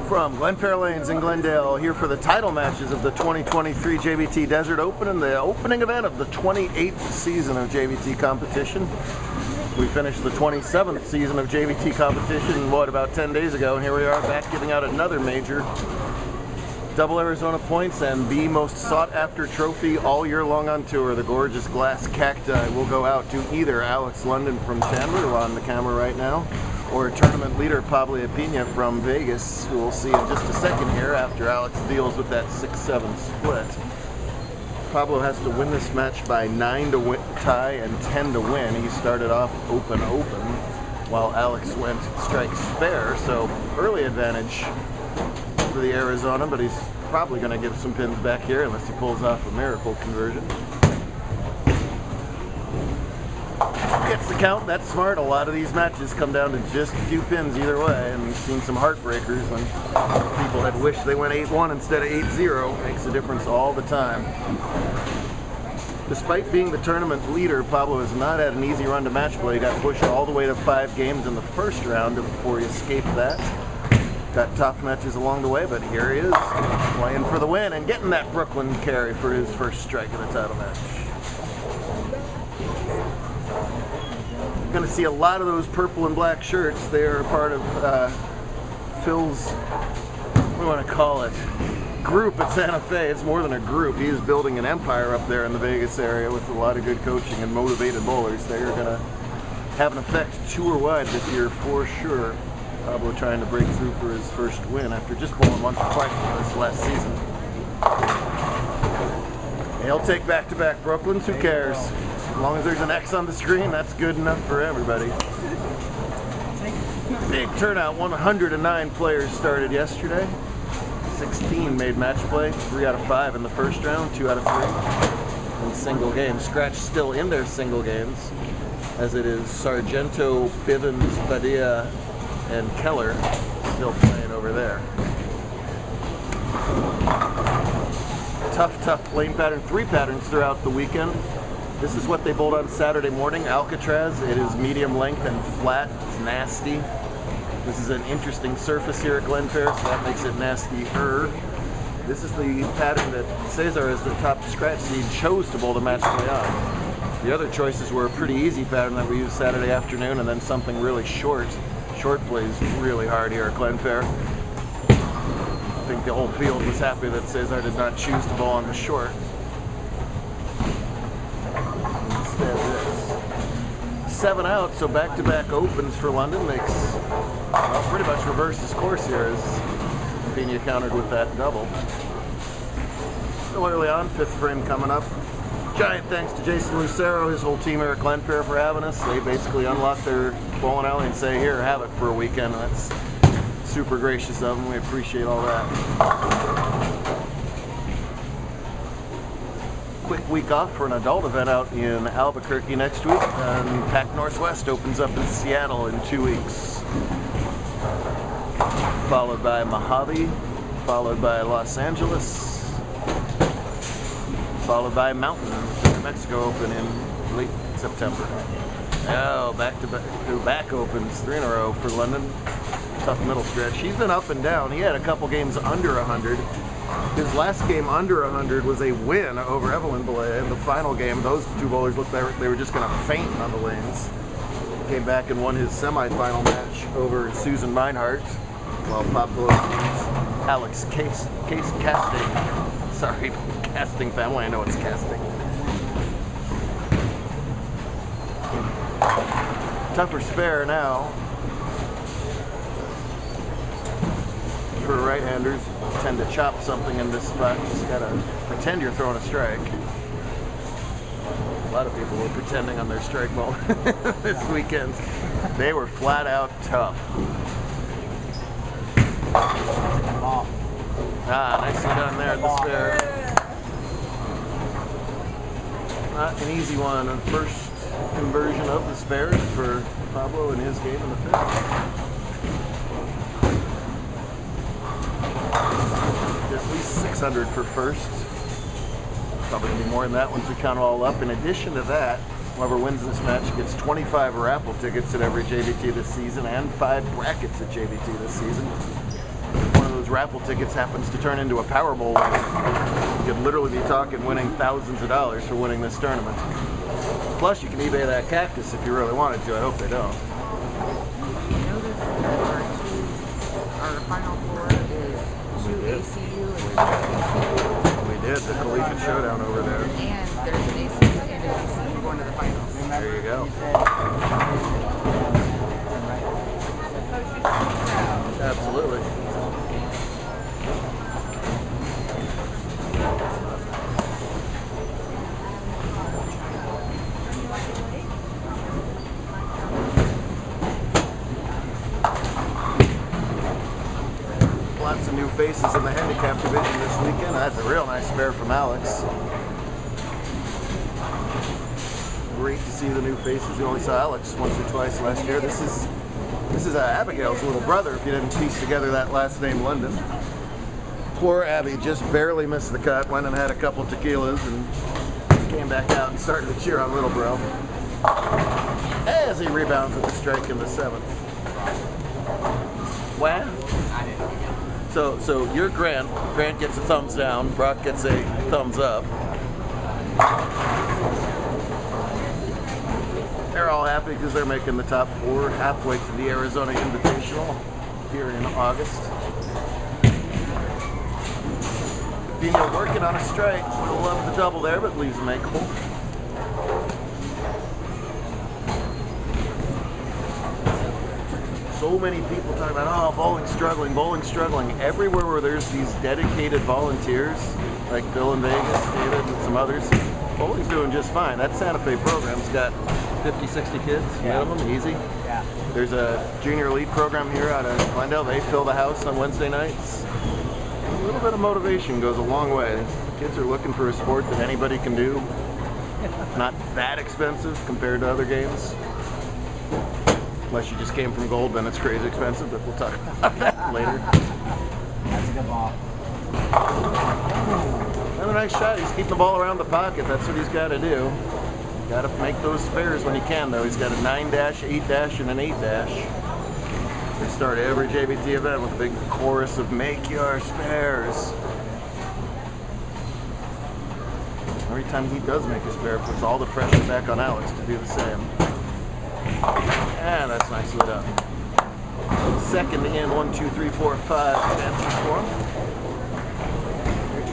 From Glenfair Lanes in Glendale, here for the title matches of the 2023 JBT Desert Open and the opening event of the 28th season of JBT competition. We finished the 27th season of JBT competition, about 10 days ago, and here we are back giving out another major. Double Arizona points and the most sought after trophy all year long on tour, the gorgeous glass cacti, will go out to either Alex London from Chandler, who on the camera right now, or tournament leader Pablo Ypina from Vegas, who we'll see in just a second here after Alex deals with that 6-7 split. Pablo has to win this match by 9 to tie and 10 to win. He started off open, while Alex went strike spare, so early advantage for the Arizona, but he's probably going to give some pins back here unless he pulls off a miracle conversion. Gets the count, that's smart. A lot of these matches come down to just a few pins either way, and we've seen some heartbreakers when people had wished they went 8-1 instead of 8-0. Makes a difference all the time. Despite being the tournament leader, Pablo has not had an easy run to match play. He got pushed all the way to 5 games in the first round before he escaped that. Got tough matches along the way, but here he is, playing for the win and getting that Brooklyn carry for his first strike in the title match. Going to see a lot of those purple and black shirts. They are part of Phil's, what do you want to call it, group at Santa Fe. It's more than a group. He is building an empire up there in the Vegas area with a lot of good coaching and motivated bowlers. They are going to have an effect tour-wide this year for sure. Pablo trying to break through for his first win after just bowling once or twice this last season. He'll take back-to-back Brooklyns. Who cares? As long as there's an X on the screen, that's good enough for everybody. Big turnout. 109 players started yesterday. 16 made match play. 3 out of 5 in the first round. 2 out of 3 in single games. Scratch still in their single games, as it is Sargento, Bivens, Padilla, and Keller still playing over there. Tough lane pattern. 3 patterns throughout the weekend. This is what they bowled on Saturday morning, Alcatraz. It is medium length and flat. It's nasty. This is an interesting surface here at Glenfair, so that makes it nastier. This is the pattern that Cesar, as the top scratch seed, chose to bowl the match play on. The other choices were a pretty easy pattern that we used Saturday afternoon, and then something really short. Short plays really hard here at Glenfair. I think the whole field was happy that Cesar did not choose to bowl on the short. Instead this. 7 out, so back-to-back opens for London makes, well, pretty much reversed his course here as Ypina countered with that double. Still early on, 5th frame coming up. Giant thanks to Jason Lucero, his whole team here at Glenfair for having us. They basically unlock their bowling alley and say, here, have it for a weekend. That's super gracious of them. We appreciate all that. Quick week off for an adult event out in Albuquerque next week, and Pac Northwest opens up in Seattle in 2 weeks. Followed by Mojave, followed by Los Angeles, followed by Mountain, New Mexico Open in late September. Oh, back-to-back opens, 3 in a row for London. Tough middle stretch. He's been up and down. He had a couple games under 100. His last game under 100 was a win over Evelyn Belay. In the final game, those 2 bowlers looked like they were just going to faint on the lanes. Came back and won his semifinal match over Susan Meinhardt, while Pablo Alex Casting family. I know it's casting. Tougher spare now for right-handers. Tend to chop something in this spot. You just gotta pretend you're throwing a strike. A lot of people were pretending on their strike ball this weekend. They were flat out tough. Nicely done there at the spare. Not an easy one. First conversion of the spares for Pablo in his game in the 5th. At least 600 for first. Probably going to be more than that once we count it all up. In addition to that, whoever wins this match gets 25 raffle tickets at every JBT this season and 5 brackets at JBT this season. One of those those raffle tickets happens to turn into a Powerball win, you could literally be talking winning thousands of dollars for winning this tournament. Plus, you can eBay that cactus if you really wanted to. I hope they don't. You know that our final four is 2 ACU and 2 ACU. We did, the collegiate showdown over there. And there's an ACU and an ACU going to the finals. There you go. Absolutely. Lots of new faces in the handicap division this weekend. That's a real nice spare from Alex. Great to see the new faces. We only saw Alex once or twice last year. This is Abigail's little brother, if you didn't piece together that last name, London. Poor Abby just barely missed the cut. Went and had a couple tequilas and came back out and started to cheer on little bro as he rebounds with the strike in the 7th. Wow. So you're Grant. Grant gets a thumbs down. Brock gets a thumbs up. They're all happy because they're making the top 4 halfway to the Arizona Invitational here in August. Ypina working on a strike. We'll love the double there, but leaves makeable. So many people talking about, oh, bowling's struggling. Everywhere where there's these dedicated volunteers, like Phil in Vegas, David, and some others, bowling's doing just fine. That Santa Fe program's got 50, 60 kids, minimum, easy. Yeah. There's a junior elite program here out of Glendale. They fill the house on Wednesday nights. A little bit of motivation goes a long way. Kids are looking for a sport that anybody can do. Not that expensive compared to other games. Unless you just came from gold, then it's crazy expensive, but we'll talk about that later. That's a good ball. And a nice shot. He's keeping the ball around the pocket. That's what he's got to do. Got to make those spares when he can, though. He's got a 9-dash, 8-dash, and an 8-dash. We start every JBT event with a big chorus of "Make your spares." Every time he does make a spare, it puts all the pressure back on Alex to do the same. And that's nicely done. Second in, 1, 2, 3, 4, 5 chances for him.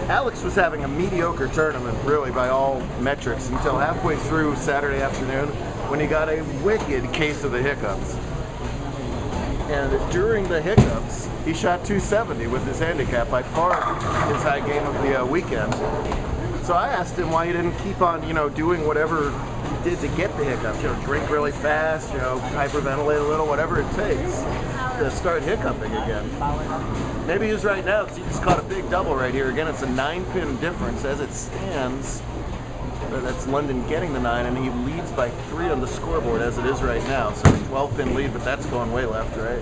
Alex was having a mediocre tournament, really, by all metrics, until halfway through Saturday afternoon when he got a wicked case of the hiccups. And during the hiccups, he shot 270 with his handicap, by far his high game of the weekend. So I asked him why he didn't keep on, doing whatever he did to get the hiccups. Drink really fast, hyperventilate a little, whatever it takes to start hiccuping again. Maybe he's right now because he just caught a big double right here. Again, it's a 9-pin difference as it stands. That's London getting the 9, and he leads by 3 on the scoreboard as it is right now. So a 12-pin lead, but that's going way left, right?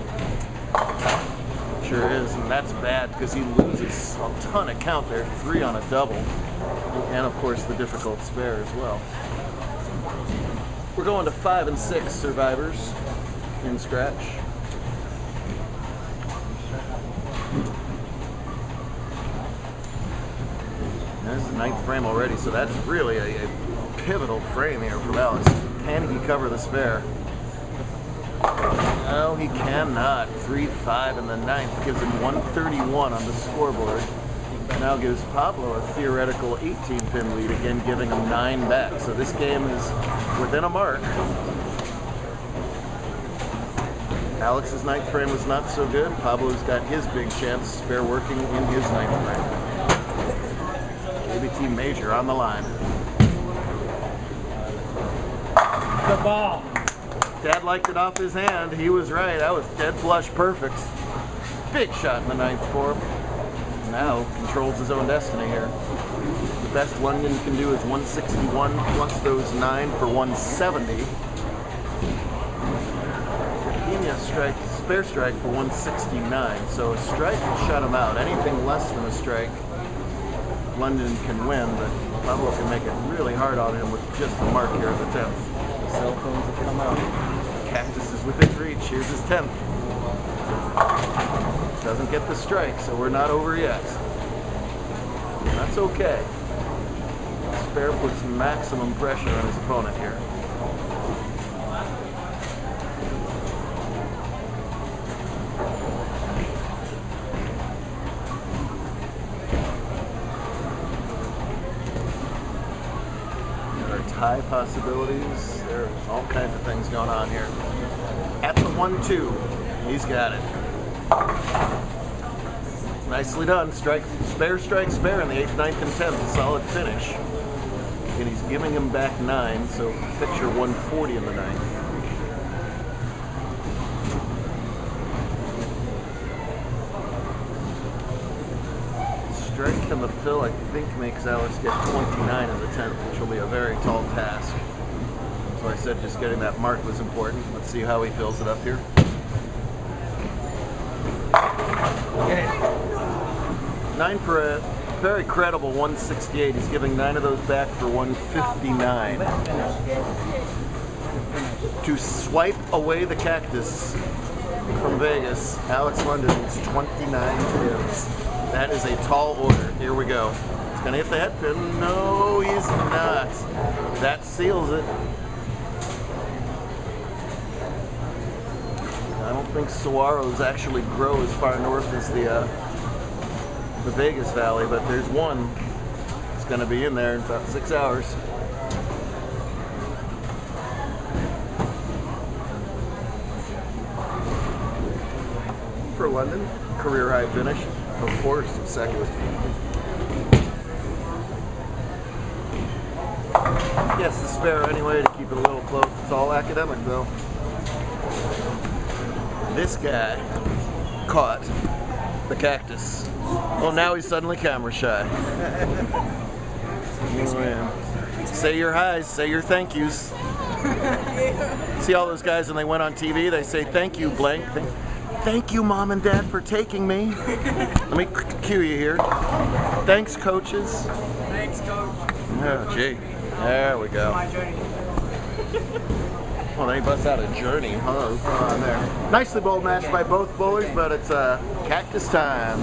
Sure is, and that's bad because he loses a ton of count there. 3 on a double, and of course the difficult spare as well. We're going to 5 and 6 survivors in scratch. There's the 9th frame already, so that's really a pivotal frame here for Alex. Can he cover the spare? No, he cannot. 3-5 in the 9th gives him 131 on the scoreboard. Now gives Pablo a theoretical 18-pin lead, again giving him 9 back. So this game is within a mark. Alex's 9th frame was not so good. Pablo's got his big chance, spare working in his 9th frame. JBT Major on the line. Good ball. Dad liked it off his hand. He was right. That was dead flush perfect. Big shot in the 9th for him. Now controls his own destiny here. The best London can do is 161 plus those 9 for 170. Ypina strike, spare strike for 169. So a strike will shut him out. Anything less than a strike, London can win, but Pablo can make it really hard on him with just the mark here at the 10th. Cell phones that come out. Cactus is within reach. Here's his 10th. Doesn't get the strike, so we're not over yet. That's okay. Spare puts maximum pressure on his opponent here. There are tie possibilities. There's all kinds of things going on here. At the 1-2, he's got it. Nicely done. Strike, spare, in the 8th, 9th, and 10th. Solid finish. And he's giving him back 9, so picture 140 in the 9th. Strike and the fill, I think, makes Alex get 29 in the 10th, which will be a very tall task. So I said just getting that mark was important. Let's see how he fills it up here. Get it. 9 for a very credible 168. He's giving 9 of those back for 159. To swipe away the cactus from Vegas, Alex London needs 29 tips. That is a tall order. Here we go. It's going to hit the head pin. No, he's not. That seals it. I don't think saguaros actually grow as far north as the Vegas Valley, but there's one. It's going to be in there in about 6 hours. For London, career high finish, of course, second. Yes, the spare anyway to keep it a little close. It's all academic though. This guy caught the cactus. Well, now he's suddenly camera shy. Oh, man. Say your highs, say your thank yous. See all those guys when they went on TV, they say thank you blank. Thank you, Mom and Dad, for taking me. Let me cue you here. Thanks, coaches. Thanks, coach. Oh, gee. There we go. My journey. Well, then he busts out a journey. Oh, what's going on there? Nicely bowled match by both bowlers, but it's cactus time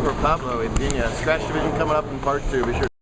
for Pablo, Ypina. Scratch division coming up in part 2. Be sure